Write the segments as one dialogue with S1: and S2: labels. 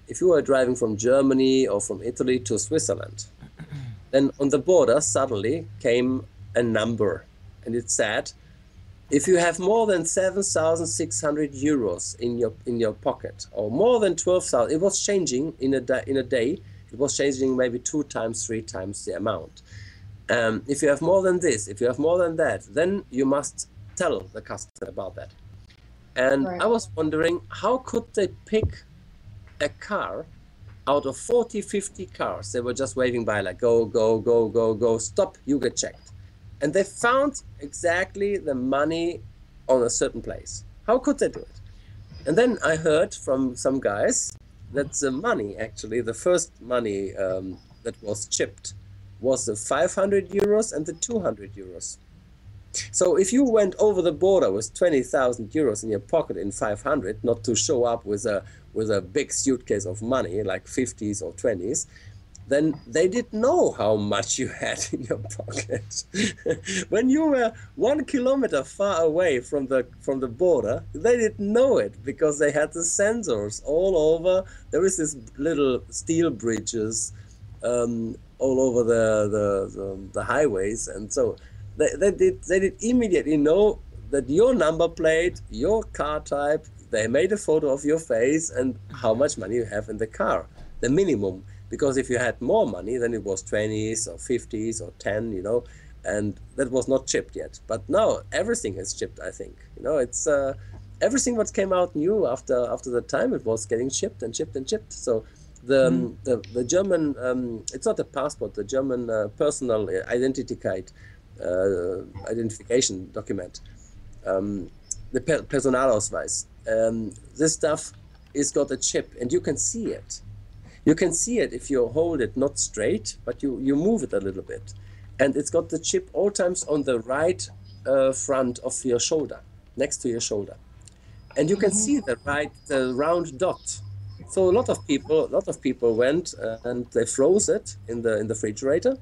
S1: if you were driving from Germany or from Italy to Switzerland, then on the border suddenly came a number, and it said, if you have more than 7,600 euros in your pocket, or more than 12,000, it was changing in a day. It was changing maybe 2 times, 3 times the amount. If you have more than this, if you have more than that, then you must tell the customer about that. And
S2: Right.
S1: I was wondering, how could they pick a car out of 40, 50 cars? They were just waving by like, go, go, go, go, go, stop, you get checked. And they found exactly the money on a certain place. How could they do it? And then I heard from some guys that the money, actually, the first money that was chipped was the 500 euros and the 200 euros. So if you went over the border with 20,000 euros in your pocket in 500, not to show up with a big suitcase of money, like 50s or 20s, then they didn't know how much you had in your pocket. When you were 1 kilometer far away from the border, they didn't know it because they had the sensors all over. There is this little steel bridges all over the highways, and so they did immediately know that your number plate, your car type. They made a photo of your face and how much money you have in the car, the minimum. Because if you had more money, then it was 20s or 50s or 10, you know, and that was not chipped yet. But now everything is chipped, I think. You know, it's everything what came out new after the time, it was getting chipped and chipped and chipped. So the German, it's not a passport, the German personal identity card, identification document, the Personalausweis. This stuff is got a chip, and you can see it. You can see it if you hold it not straight, but you move it a little bit. And it's got the chip all times on the right front of your shoulder, next to your shoulder. And you can see the round dot. So a lot of people went and they froze it in the refrigerator,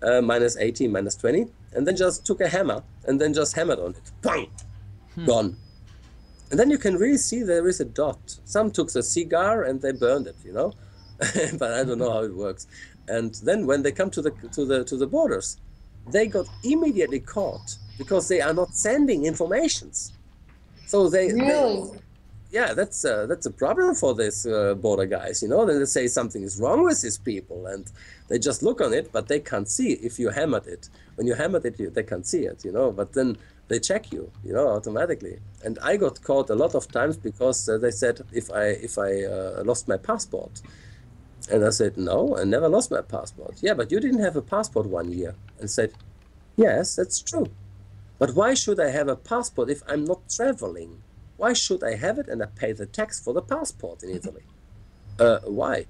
S1: minus 18, minus 20, and then just took a hammer and then just hammered on it. Bang! Gone. And then you can really see there is a dot. Some took a cigar and they burned it, you know. But I don't know how it works. And then when they come to the borders, they got immediately caught because they are not sending informations. So yeah, that's a problem for this border guys, you know. Then they say something is wrong with these people, and they just look on it, but they can't see if you hammered it. When you hammered it, they can't see it, you know. But then they check you, you know, automatically. And I got caught a lot of times because they said if I lost my passport. And I said, no, I never lost my passport. Yeah, but you didn't have a passport 1 year. And said, yes, that's true. But why should I have a passport if I'm not traveling? Why should I have it and I pay the tax for the passport in Italy? Why?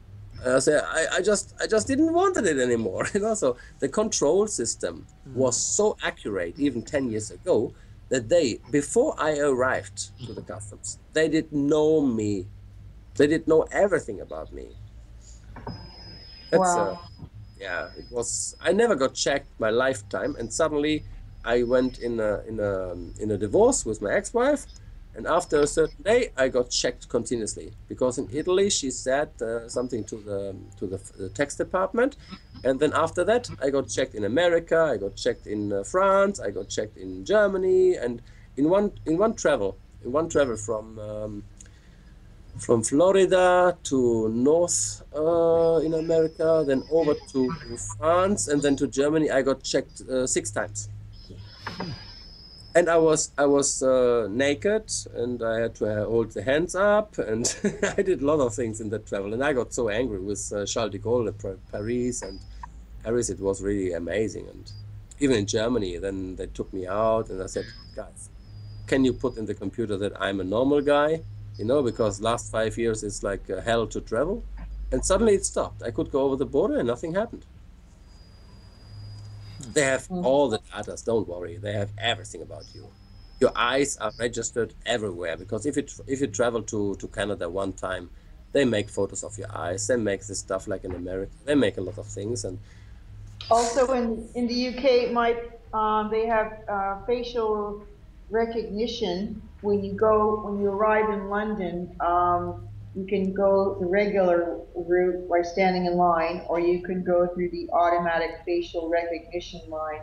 S1: I said, I just didn't want it anymore. You know, so the control system was so accurate even 10 years ago that before I arrived to the customs, they didn't know me. They didn't know everything about me. That's,
S2: Wow.
S1: yeah, it was. I never got checked my lifetime, and suddenly I went in a divorce with my ex-wife, and after a certain day I got checked continuously because in Italy she said something to the tax department, and then after that I got checked in America, I got checked in France, I got checked in Germany, and in one travel from Florida to North in America, then over to France, and then to Germany. I got checked 6 times, and I was naked, and I had to hold the hands up, and I did a lot of things in that travel. And I got so angry with Charles de Gaulle at Paris and Paris. It was really amazing, and even in Germany, then they took me out, and I said, guys, can you put in the computer that I'm a normal guy? You know, because last 5 years is like hell to travel. And suddenly it stopped. I could go over the border and nothing happened. They have all the data, don't worry. They have everything about you. Your eyes are registered everywhere because if you travel to Canada one time, they make photos of your eyes. They make this stuff like in America. They make a lot of things. And
S2: also in the UK, they have facial recognition when you arrive in London. you can go the regular route by standing in line, or you can go through the automatic facial recognition line.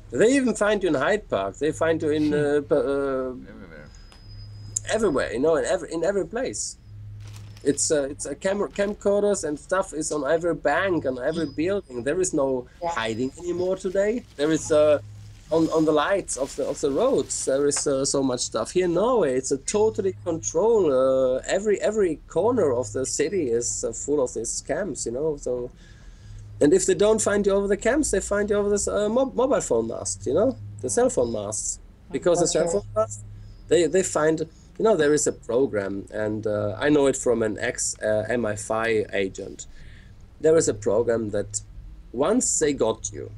S1: They even find you in Hyde Park. They find you in
S3: Everywhere.
S1: everywhere. You know, in every place. It's a camcorders and stuff is on every bank, on every building. There is no hiding anymore today. There is on the lights of the roads. There is so much stuff here in Norway. It's a totally control. Every corner of the city is full of these scams. You know, so. And if they don't find you over the camps, they find you over this mobile phone mast, you know, the cell phone masts. Because the cell phone mast, they find, you know, there is a program, and I know it from an ex-MI5 agent. There is a program that once they got you,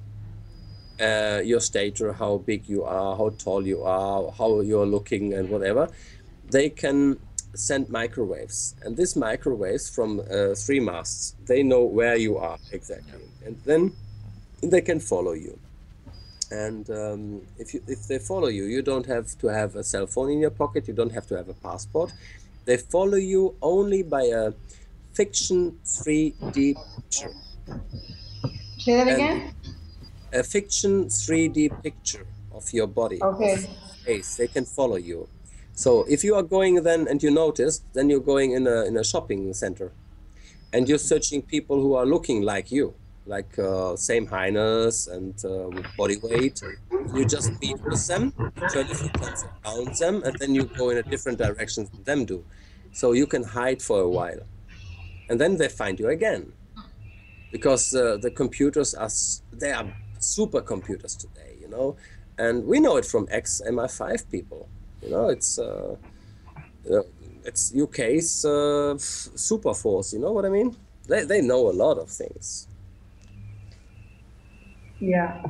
S1: your stature, how big you are, how tall you are, how you're looking and whatever, they can send microwaves, and these microwaves from 3 masts, they know where you are exactly, and then they can follow you. And if they follow you, you don't have to have a cell phone in your pocket, you don't have to have a passport. They follow you only by a fiction 3D picture.
S2: Say that again?
S1: A fiction 3D picture of your body,
S2: okay,
S1: of face. They can follow you. So if you are going then and you notice, then you're going in a shopping center, and you're searching people who are looking like you, like same highness and body weight. You just meet with them, you turn a few times around them, and then you go in a different direction than them do. So you can hide for a while, and then they find you again, because the computers they are supercomputers today, you know, and we know it from ex-MI5 people. You know, it's UK's super force. You know what I mean? They know a lot of things.
S2: yeah.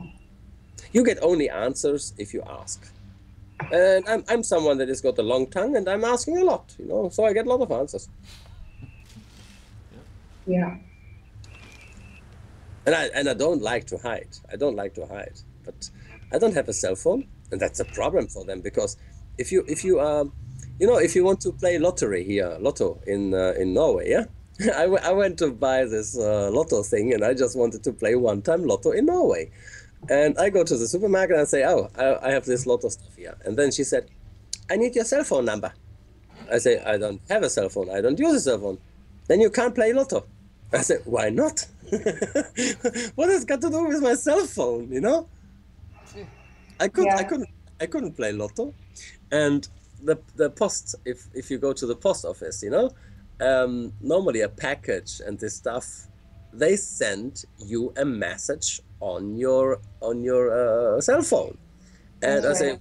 S1: You get only answers if you ask. And I'm someone that has got a long tongue, and I'm asking a lot. You know, so I get a lot of answers.
S2: Yeah.
S1: And I don't like to hide. I don't like to hide. But I don't have a cell phone, and that's a problem for them, because if you you know, if you want to play lotto in Norway, yeah, I went to buy this lotto thing, and I just wanted to play one-time lotto in Norway, and I go to the supermarket and I say, oh, I have this lotto stuff here, and then she said, I need your cell phone number. I say, I don't have a cell phone. I don't use a cell phone. Then you can't play lotto. I said, why not? What has got to do with my cell phone? You know, I couldn't play lotto. And the post, if you go to the post office, you know, normally a package and this stuff, they send you a message on your cell phone. And I say,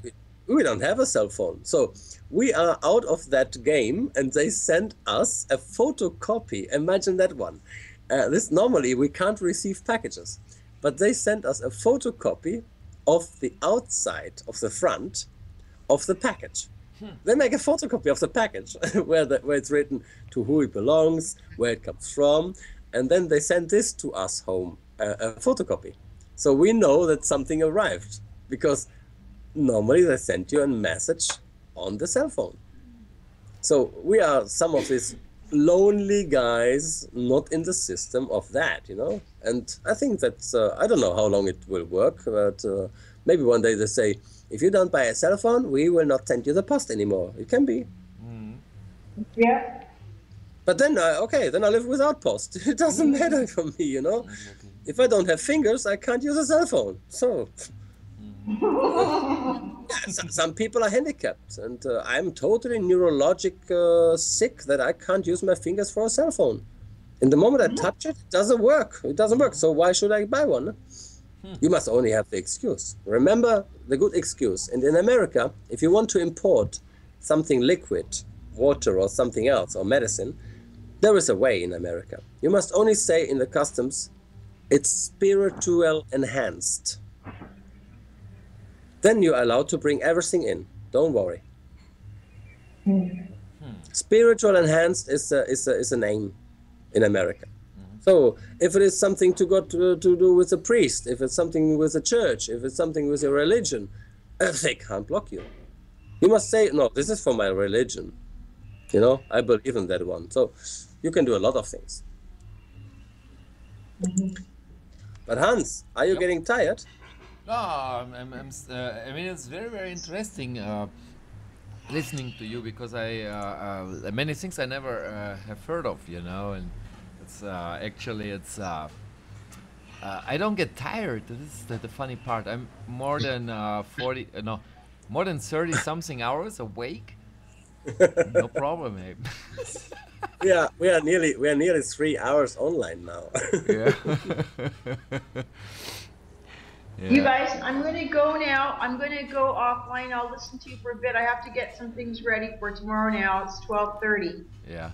S1: we don't have a cell phone, so we are out of that game, and they send us a photocopy. Imagine that one. This normally we can't receive packages, but they sent us a photocopy of the outside of the front of the package. They make a photocopy of the package where it's written to who it belongs, where it comes from, and then they send this to us home, a photocopy. So we know that something arrived, because normally they send you a message on the cell phone. So we are some of these lonely guys not in the system of that, you know. And I think that's, I don't know how long it will work, but maybe one day they say, if you don't buy a cell phone, we will not send you the post anymore. It can be.
S2: Yeah.
S1: But then, okay, then I live without post. It doesn't matter for me, you know. If I don't have fingers, I can't use a cell phone. So, yeah, some people are handicapped, and I'm totally neurologic sick that I can't use my fingers for a cell phone. And the moment I touch it, it doesn't work. It doesn't work. So why should I buy one? You must only have the excuse. Remember the good excuse. And in America, if you want to import something liquid, water or something else, or medicine, there is a way in America. You must only say in the customs, it's spiritual enhanced. Then you're allowed to bring everything in. Don't worry. Spiritual enhanced is a name in America. So if it is something to do with a priest, if it's something with a church, if it's something with a religion, they can't block you. You must say, no, this is for my religion. You know, I believe in that one. So you can do a lot of things. But Hans, are you
S3: Yep.
S1: getting tired?
S3: No, I mean, it's very, very interesting listening to you because many things I never have heard of, you know, and it's actually it's I don't get tired. This is the funny part. I'm more than 40, no, more than 30 something hours awake. No problem, eh?
S1: We are nearly 3 hours online now.
S3: Yeah.
S2: You
S3: Yeah.
S2: guys, I'm going to go now. I'm going to go offline. I'll listen to you for a bit. I have to get some things ready for tomorrow now. It's 12:30.
S3: Yeah.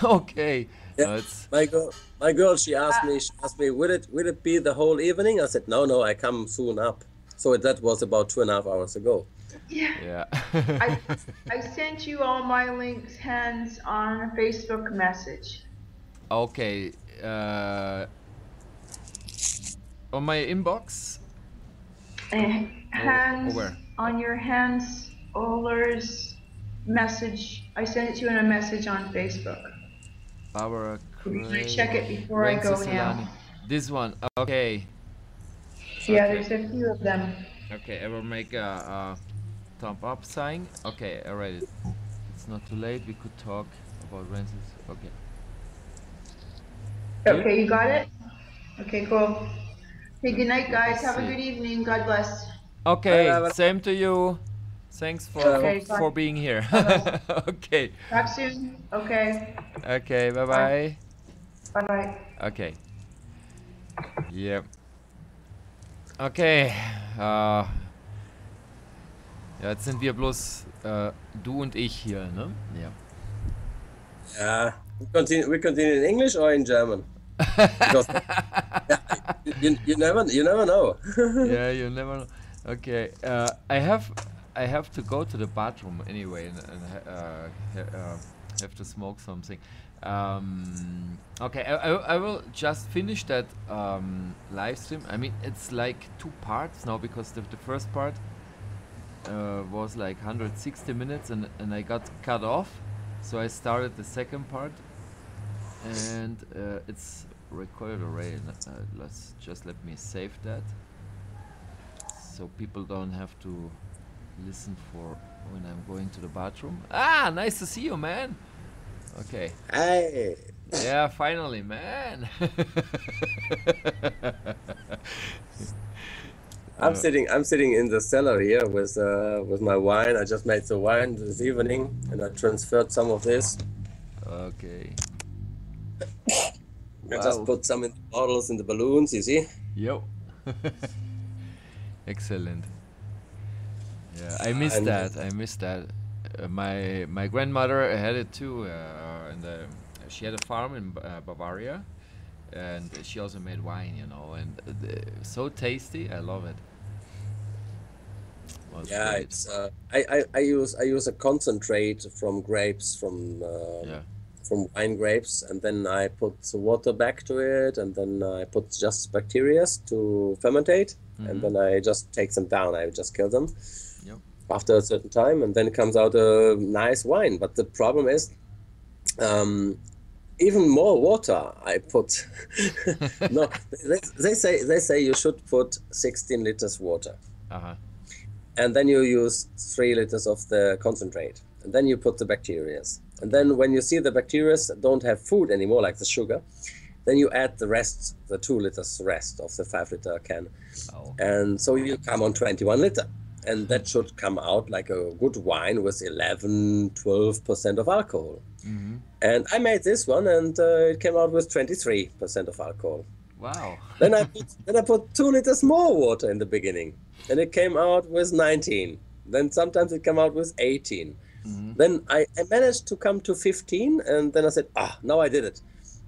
S3: Okay.
S1: Yeah,
S3: No, it's
S1: my girl, she asked me, will it be the whole evening? I said, no, I come soon up. So that was about 2.5 hours ago.
S2: Yeah.
S3: yeah.
S2: I sent you all my links, Hans, on a Facebook message.
S3: Okay. Uh, on my inbox.
S2: Hans,
S3: where?
S2: on your Hans Ohler's message. I sent it to you in a message on Facebook.
S3: Barbara
S2: Can I
S3: Cray.
S2: check it before I
S3: Renzo
S2: go
S3: Solani.
S2: now?
S3: This one. Okay.
S2: Yeah,
S3: Okay.
S2: there's a few of them.
S3: Okay. I will make a thumb up sign. Okay. I read it. It's not too late. We could talk about Renzo's. Okay. Here?
S2: Okay, you got it? Okay, cool. Hey, good night,
S3: Let me
S2: guys. Have a
S3: see.
S2: good evening. God bless.
S3: Okay.
S1: Bye, bye,
S3: Same to you. Thanks
S2: Okay,
S3: for
S2: bye.
S3: being here.
S2: Bye-bye.
S3: Okay.
S2: Talk soon. Okay.
S3: Okay. Bye
S2: Bye.
S3: bye.
S2: Bye-bye.
S3: Okay. Yeah. Okay. Ja, jetzt sind wir bloß du und ich hier, ne? Ja.
S1: Yeah. We continue in English or in German? Because you never know.
S3: Yeah, you never know. Okay. I have to go to the bathroom anyway and have to smoke something. Okay, I will just finish that live stream. I mean, it's like 2 parts now because the first part was like 160 minutes and I got cut off. So I started the second part and it's recorded already. Let me save that so people don't have to listen for when I'm going to the bathroom. Ah, nice to see you, man. Okay.
S1: Hey.
S3: Yeah, finally, man.
S1: I'm sitting in the cellar here with my wine. I just made the wine this evening and I transferred some of this.
S3: Okay.
S1: I just put some in the bottles in the balloons, you see?
S3: Yo. Excellent. Yeah, I missed that. I missed that. My grandmother had it too, and she had a farm in Bavaria, and she also made wine, you know, and so tasty. I love it. Was
S1: Yeah,
S3: great.
S1: it's I use a concentrate from grapes
S3: Yeah.
S1: from wine grapes, and then I put the water back to it, and then I put just bacteria to fermentate, and then I just take them down. I just kill them
S3: Yep.
S1: after a certain time, and then it comes out a nice wine. But the problem is, even more water I put. No, they say you should put 16 liters water,
S3: Uh-huh.
S1: and then you use 3 liters of the concentrate, and then you put the bacteria. And then when you see the bacteria don't have food anymore, like the sugar, then you add the rest, the 2 liters rest of the 5-liter can.
S3: Oh.
S1: And so you come on 21 liter. And that should come out like a good wine with 11, 12% of alcohol. And I made this one, and it came out with 23% of alcohol.
S3: Wow.
S1: Then I put 2 liters more water in the beginning, and it came out with 19. Then sometimes it came out with 18. Then I managed to come to 15, and then I said, now I did it.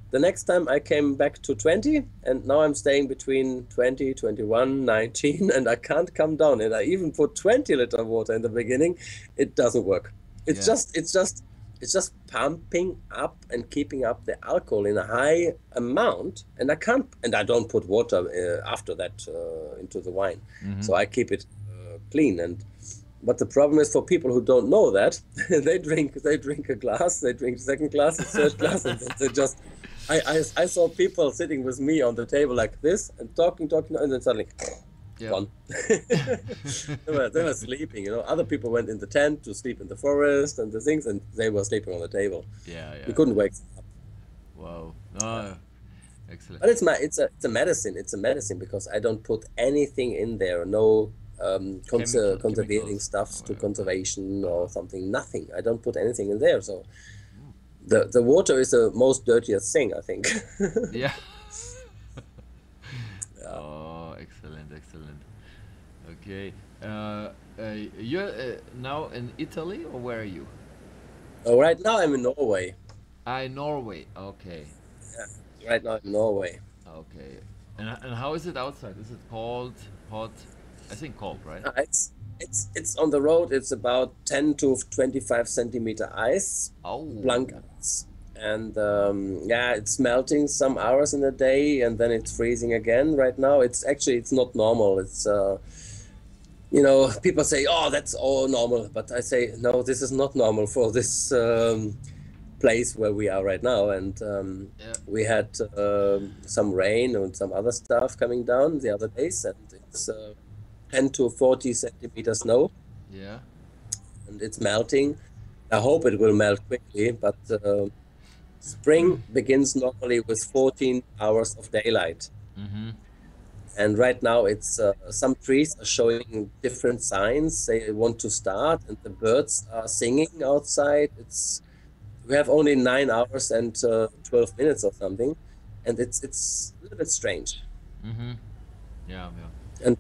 S1: The next time I came back to 20, and now I'm staying between 20, 21, 19, and I can't come down. And I even put 20-liter water in the beginning. It doesn't work. It's just pumping up and keeping up the alcohol in a high amount, and I don't put water after that into the wine. So I keep it clean, and But the problem is for people who don't know that, they drink a glass, they drink the second glass, the third glass, and then they just. I saw people sitting with me on the table like this and talking, and then suddenly
S3: Yep.
S1: gone. They were sleeping. Other people went in the tent to sleep in the forest and the things, and they were sleeping on the table.
S3: Yeah,
S1: You
S3: yeah.
S1: couldn't wake them up.
S3: Wow. No, excellent.
S1: But it's a medicine. It's a medicine because I don't put anything in there. No conserving
S3: Chemicals.
S1: stuff to
S3: Yeah.
S1: conservation or something. Nothing. I don't put anything in there. So the water is the most dirtiest thing, I think.
S3: Yeah.
S1: Yeah.
S3: Oh, excellent, excellent. Okay. You're now in Italy, or where are you?
S1: Right now I'm in Norway.
S3: I Norway. Okay.
S1: Yeah. Right now I'm in Norway.
S3: Okay. And how is it outside? Is it cold, hot? I think cold, right?
S1: It's on the road. It's about 10 to 25 centimeter ice,
S3: Oh.
S1: blank ice, and yeah, it's melting some hours in a day, and then it's freezing again. Right now, it's not normal. It's people say, "Oh, that's all normal," but I say, "No, this is not normal for this place where we are right now." And
S3: Yeah.
S1: we had some rain and some other stuff coming down the other days, and it's 10 to 40 centimeter snow,
S3: Yeah.
S1: and it's melting. I hope it will melt quickly, but spring begins normally with 14 hours of daylight.
S3: Mm-hmm.
S1: And right now, it's some trees are showing different signs. They want to start, and the birds are singing outside. We have only 9 hours and 12 minutes or something, and it's a little bit strange.
S3: Mm-hmm. Yeah, yeah.
S1: And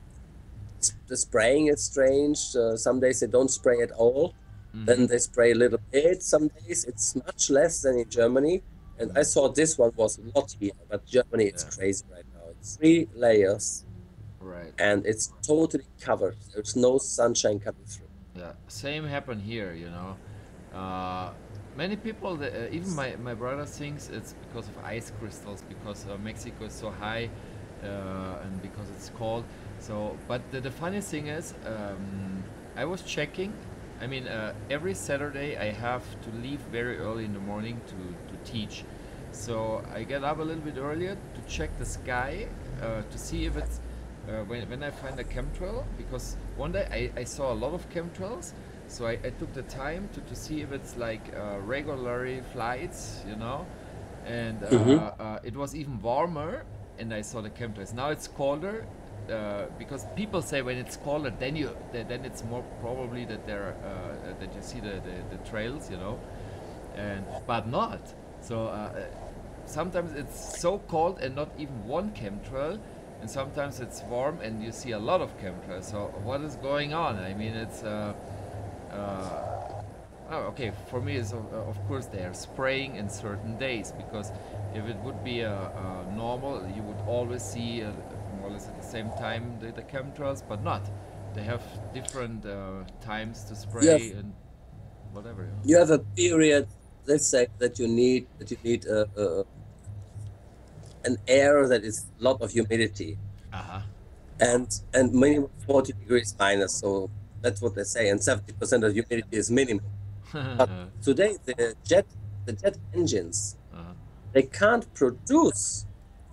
S1: the spraying is strange. Some days they don't spray at all. Then they spray a little bit. Some days it's much less than in Germany. And I saw this one was a lot here, but Germany it's
S3: Yeah.
S1: crazy right now. It's 3 layers,
S3: Right.
S1: and it's totally covered. There's no sunshine coming through.
S3: Yeah. Same happened here, you know. Many people, even my brother thinks it's because of ice crystals, because Mexico is so high, and because it's cold. So, but the funny thing is, I was checking. I mean, every Saturday I have to leave very early in the morning to teach. So I get up a little bit earlier to check the sky, to see if it's when I find a chemtrail, because one day I saw a lot of chemtrails, so I took the time to see if it's like regular flights, you know, and
S1: Hmm.
S3: it was even warmer, and I saw the chemtrails. Now it's colder, because people say when it's colder, then it's more probably that that you see the trails, you know, and but not. So sometimes it's so cold and not even one chemtrail, and sometimes it's warm and you see a lot of chemtrails. So what is going on? I mean, it's oh, okay. For me, is of course they are spraying in certain days, because if it would be a normal, you would always see more or less at the same time the chemtrails, but not. They have different times to
S1: You have
S3: spray and whatever. You know.
S1: you have a period. Let's say that you need an air that is a lot of humidity,
S3: Uh
S1: and minimum 40 degrees minus. So that's what they say, and 70% of humidity is minimum. But
S3: huh.
S1: today the jet engines,
S3: Uh-huh.
S1: they can't produce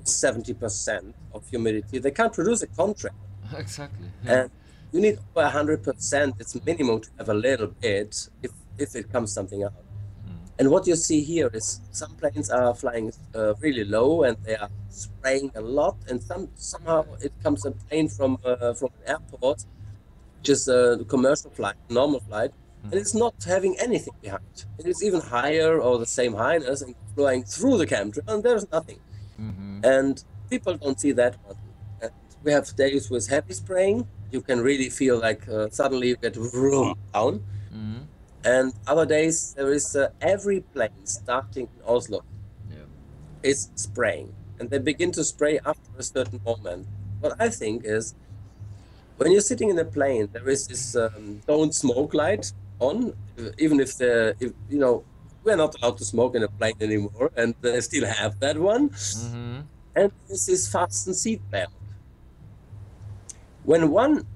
S1: 70% of humidity. They can't produce a contract,
S3: Exactly. Yeah.
S1: and you need over 100%. It's minimum to have a little bit if it comes something out.
S3: Mm.
S1: And what you see here is some planes are flying really low and they are spraying a lot, and somehow it comes a plane from an airport, which is a commercial flight, normal flight, and it's not having anything behind. It is even higher or the same highness and flying through the chemtrail, and there's nothing.
S3: Mm-hmm.
S1: And people don't see that one. And we have days with heavy spraying. You can really feel like suddenly you get vroom down.
S3: Mm-hmm.
S1: And other days there is every plane starting in Oslo
S3: Yeah.
S1: is spraying, and they begin to spray after a certain moment. What I think is when you're sitting in a plane, there is this don't smoke light on, even if we're not allowed to smoke in a plane anymore, and they still have that one.
S3: Mm-hmm.
S1: And this is fasten seat belt. When one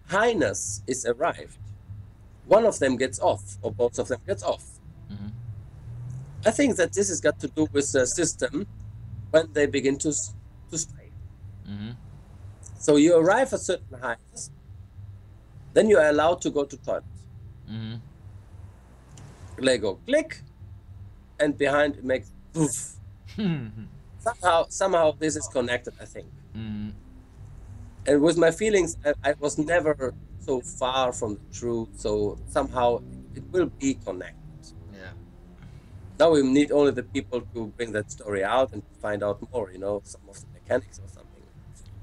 S1: highness is arrived, one of them gets off or both of them gets off.
S3: Mm-hmm.
S1: I think that this has got to do with the system when they begin to spray.
S3: Mm-hmm.
S1: So you arrive at certain heights, then you are allowed to go to toilet.
S3: Mm-hmm.
S1: They go click, and behind it makes poof. Somehow this is connected, I think.
S3: Mm-hmm.
S1: And with my feelings, I was never so far from the truth. So somehow it will be connected.
S3: Yeah.
S1: Now we need only the people to bring that story out and find out more, some of the mechanics or something.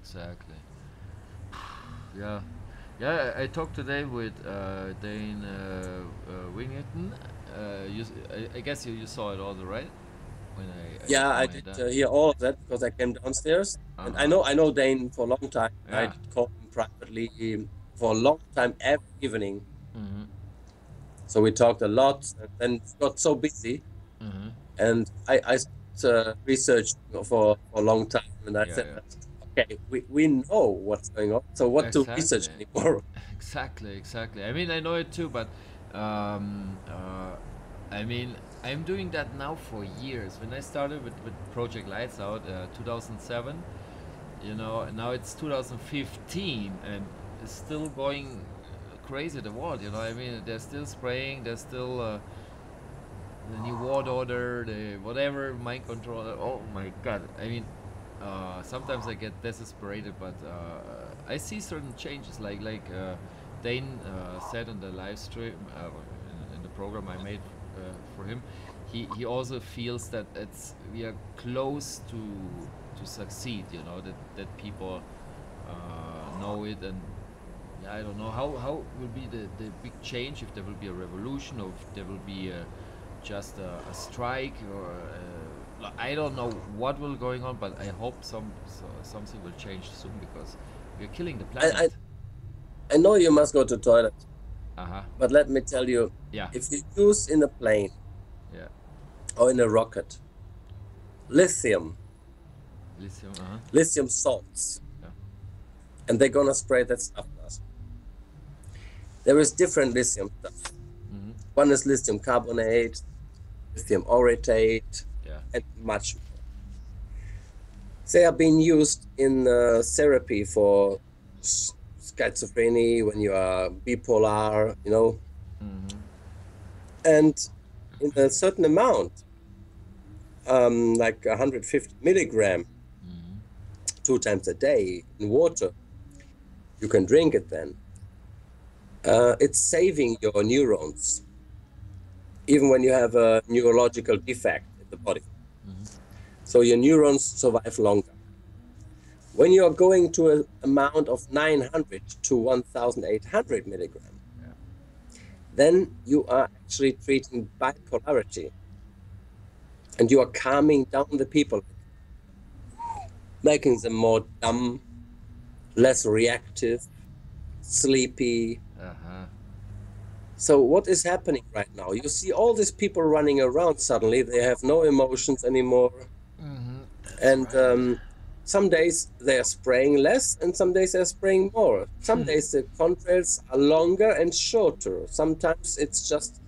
S3: Exactly. Yeah. Yeah, I talked today with Dane Wingington. I guess you saw it also, right? When
S1: Yeah, I
S3: when
S1: did
S3: done.
S1: hear all of that because I came downstairs, and I
S3: Uh-huh.
S1: know Dane for a long time. I
S3: Yeah.
S1: did call him privately for a long time every evening.
S3: Mm-hmm.
S1: So we talked a lot, and then it got so busy,
S3: Mm-hmm.
S1: and I researched for a long time, and I
S3: Yeah,
S1: said,
S3: yeah.
S1: okay, we know what's going on, so what to research
S3: Exactly.
S1: anymore?
S3: Exactly. I mean, I know it too, but um, uh, I mean, I'm doing that now for years. When I started with Project Lights Out, 2007, now it's 2015, and it's still going crazy the world. I mean, they're still spraying. There's still the new world order, the whatever mind controller. Oh my god! I mean, sometimes I get desesperated, but I see certain changes. Like Dane said in the live stream, in the program I made for him. He also feels that we are close to succeed. That people know it, and yeah, I don't know how will be the big change, if there will be a revolution, or if there will be just a strike, or I don't know what will going on, but I hope something will change soon, because we're killing the
S1: I,
S3: planet.
S1: I know you must go to toilet,
S3: Uh-huh.
S1: but let me tell you,
S3: Yeah.
S1: if you use in a plane
S3: Yeah.
S1: or in a rocket lithium
S3: Lithium.
S1: lithium salts,
S3: Yeah.
S1: and they're gonna spray that stuff at us. There is different lithium stuff.
S3: Mm-hmm.
S1: One is lithium carbonate, lithium orotate,
S3: Yeah.
S1: and much more. They are being used in therapy for schizophrenia, when you are bipolar,
S3: Mm-hmm.
S1: and in a certain amount, like 150 milligram,
S3: Mm-hmm.
S1: 2 times a day in water, you can drink it then. It's saving your neurons, even when you have a neurological defect in the body.
S3: Mm-hmm.
S1: So your neurons survive longer. When you are going to an amount of 900 to 1,800 milligram,
S3: Yeah.
S1: then you are actually treating bipolarity, and you are calming down the people, making them more dumb, less reactive, sleepy.
S3: Uh-huh.
S1: So what is happening right now? You see all these people running around, suddenly they have no emotions anymore.
S3: Mm-hmm. That's
S1: And
S3: right.
S1: some days they are spraying less, and some days they're spraying more. Some days the contrails are longer and shorter. Sometimes it's just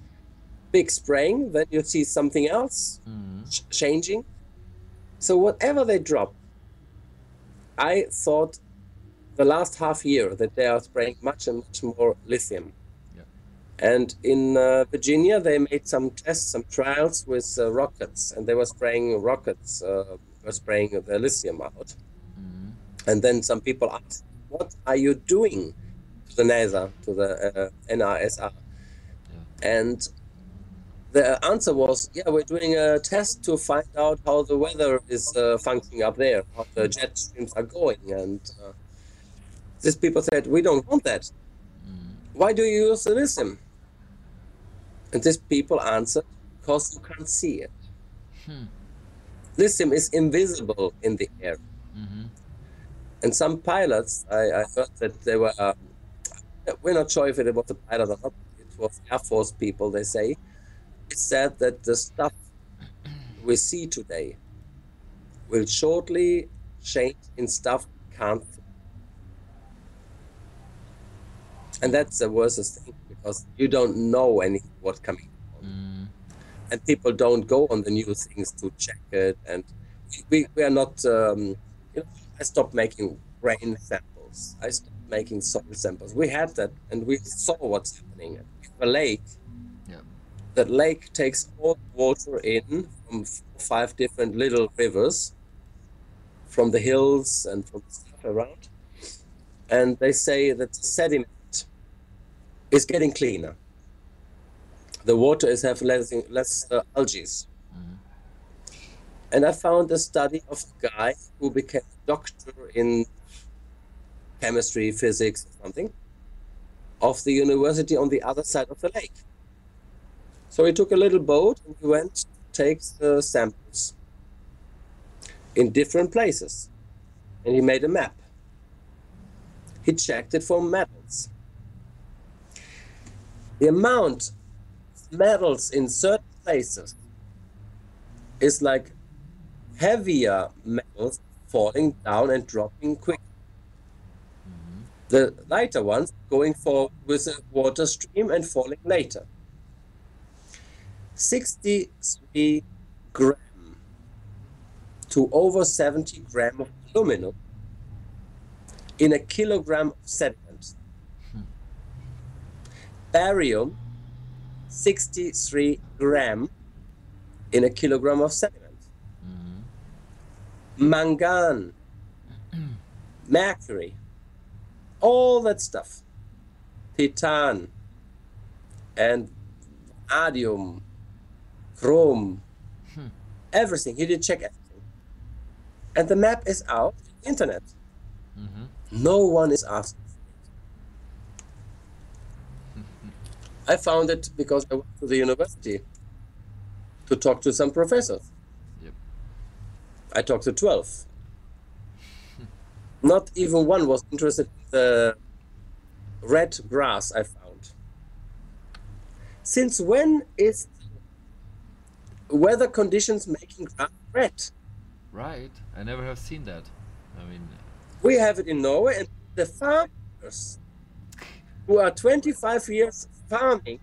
S1: big spraying, then you see something else
S3: Mm-hmm.
S1: changing. So whatever they drop, I thought the last half year that they are spraying much and much more lithium.
S3: Yeah.
S1: And in Virginia, they made some tests, some trials with rockets, and they were spraying rockets, were spraying the lithium out.
S3: Mm-hmm.
S1: And then some people asked, "What are you doing?" to the NASA, to the NRSR.
S3: Yeah.
S1: And the answer was, "Yeah, we're doing a test to find out how the weather is functioning up there, how the jet streams are going." And these people said, "We don't want that.
S3: Mm-hmm.
S1: Why do you use the lithium?" And these people answered, "Because you can't see it. Lithium is invisible in the air."
S3: Mm-hmm.
S1: And some pilots, I heard that they were, we're not sure if it was a pilot or not, it was Air Force people, they say, it said that the stuff we see today will shortly change in stuff we can't see. And that's the worst thing, because you don't know any what's coming on. And people don't go on the new things to check it. And we are not, I stopped making rain samples. I stopped making soil samples. We had that and we saw what's happening. We have a lake.
S3: Yeah.
S1: That lake takes all the water in from 5 different little rivers, from the hills and from the stuff around. And they say that the sediment is getting cleaner. The water is have less algae. And I found a study of a guy who became a doctor in chemistry, physics, or something, of the university on the other side of the lake. So he took a little boat and he went to take the samples in different places. And he made a map. He checked it for metals. The amount of metals in certain places is like heavier metals falling down and dropping quick. The lighter ones going forward with a water stream and falling later. 63 gram to over 70 gram of aluminum in a kilogram of sediment. Barium, 63 gram in a kilogram of sediment. Mangan, mercury, all that stuff, titan, and vanadium, chrome, everything. He did check everything. And the map is out on the internet. No one is asking for it. I found it because I went to the university to talk to some professors.
S3: Yep.
S1: I talked to 12. Not even one was interested in the red grass I found. Since when is weather conditions making grass red?
S3: Right. I never have seen that. I mean,
S1: We have it in Norway, and the farmers who are 25 years farming,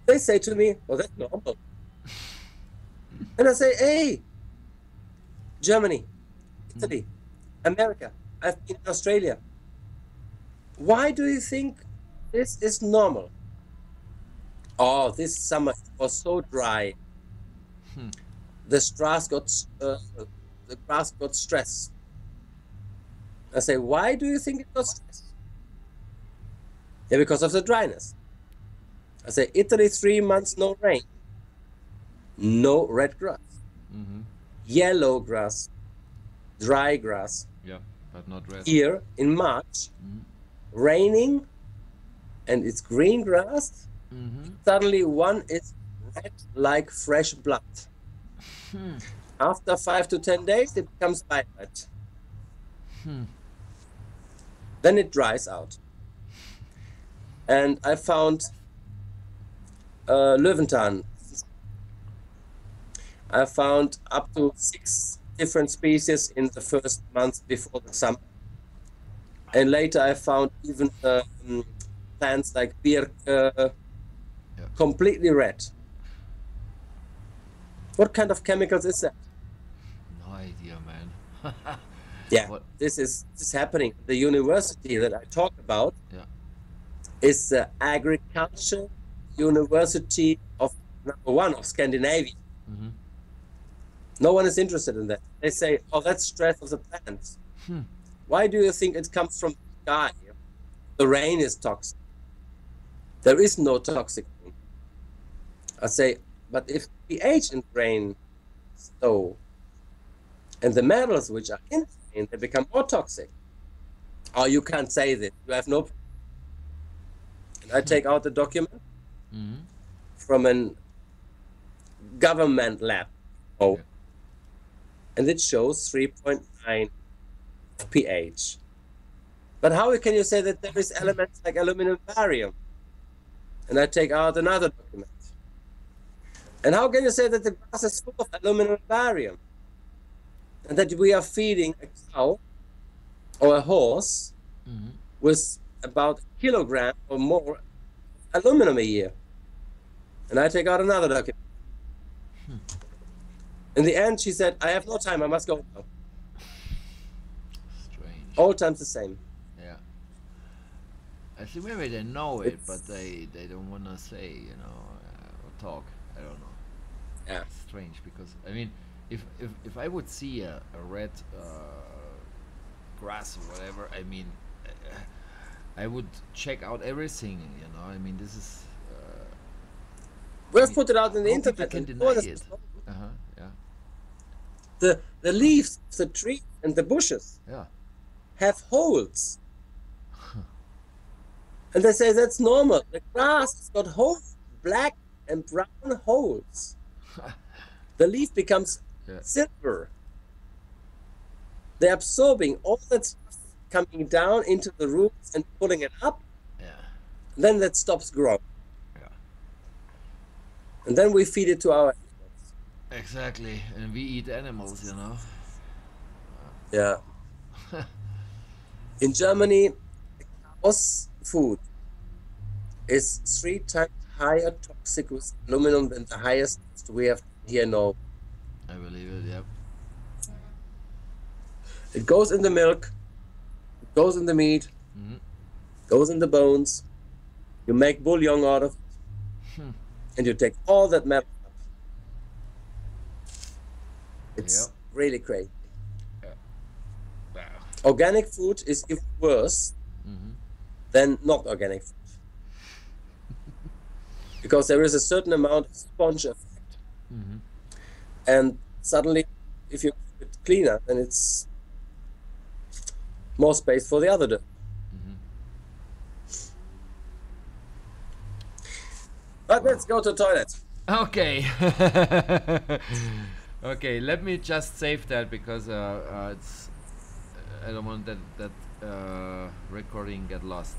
S1: they say to me, well, that's normal. And I say, hey, Germany, Italy, America, I've been in Australia. Why do you think this is normal? Oh, this summer it was so dry. The grass got stressed. I say, why do you think it got stressed? Yeah, because of the dryness. I say, Italy, 3 months, no rain. No red grass. Yellow grass, dry grass.
S3: yeah, but not red.
S1: Here in March, raining, and it's green grass. Suddenly one is red like fresh blood. After 5 to 10 days, it becomes violet. Then it dries out. And I found Löwenthal. I found up to 6 different species in the first month before the summer. And later I found even plants like birk completely red. What kind of chemicals is that?
S3: No idea, man.
S1: Yeah,
S3: What?
S1: this is happening. The university that I talk about
S3: Yeah.
S1: is the agriculture university of #1 of Scandinavia. No one is interested in that. They say, oh, that's stress of the plants. Why do you think it comes from the sky? The rain is toxic. There is no toxic rain. I say, but if pH in rain is low, and the metals which are in rain, they become more toxic. Oh, you can't say this. You have no. And I take out the document from a government lab. Oh,
S3: Yeah.
S1: and it shows 3.9 pH. But how can you say that there is elements like aluminum barium? And I take out another document. And how can you say that the grass is full of aluminum barium? And that we are feeding a cow or a horse with about a kilogram or more aluminum a year. And I take out another document. In the end, she said, I have no time, I must go now.
S3: Strange.
S1: All times the same.
S3: Yeah. I think maybe they know it, but they don't want to say, you know, or talk. I don't know.
S1: Yeah.
S3: It's strange because I mean, if I would see a red grass or whatever, I mean, I would check out everything. You know, I mean, this is.
S1: We've put it out in the
S3: How people
S1: internet.
S3: can
S1: and
S3: deny
S1: all this-
S3: it. Yeah.
S1: The leaves of the tree and the bushes
S3: Yeah.
S1: have holes. And they say that's normal. The grass has got holes, black and brown holes. The leaf becomes
S3: Yeah.
S1: silver. They're absorbing all that stuff coming down into the roots and pulling it up.
S3: Yeah.
S1: Then that stops growing.
S3: Yeah.
S1: And then we feed it to our animals.
S3: Exactly, and we eat animals, you know.
S1: Yeah. In Germany, cow's food is 3 times higher toxic with aluminum than the highest we have here now.
S3: I believe it. Yep.
S1: It goes in the milk, it goes in the meat,
S3: Mhm.
S1: goes in the bones. You make bouillon out of it, and you take all that metal up. It's
S3: Yep.
S1: really crazy.
S3: Wow.
S1: Organic food is even worse
S3: Mhm.
S1: than not organic food. Because there is a certain amount of sponge effect.
S3: Mhm.
S1: And suddenly, if you keep it cleaner, then it's more space for the other dirt.
S3: Mhm.
S1: But let's go to toilet.
S3: Okay. Okay. Let me just save that because it's. I don't want that recording get lost.